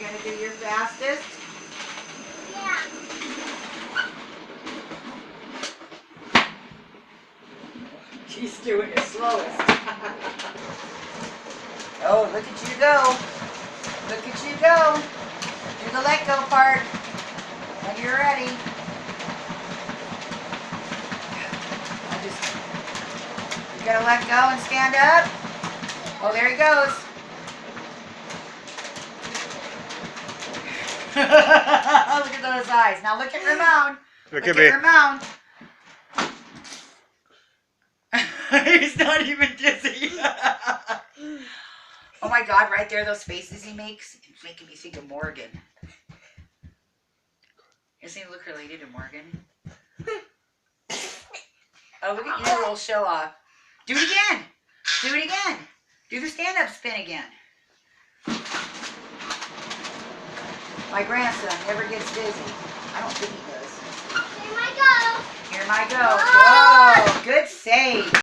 going to do your fastest? Yeah. She's doing it slowest. Oh, look at you go. Look at you go. Do the let go part when you're ready. You gotta let go and stand up. Oh, there he goes. Look at those eyes. Now look at Ramon. Look at at me. Ramon. He's not even dizzy. Oh my God, right there, those faces he makes, it's making me think of Morgan. Doesn't he look related to Morgan? Oh, look at you, little show off. Do it again. Do it again. Do the stand-up spin again. My grandson never gets dizzy. I don't think he does. Here I go. Here I go. Whoa, good save.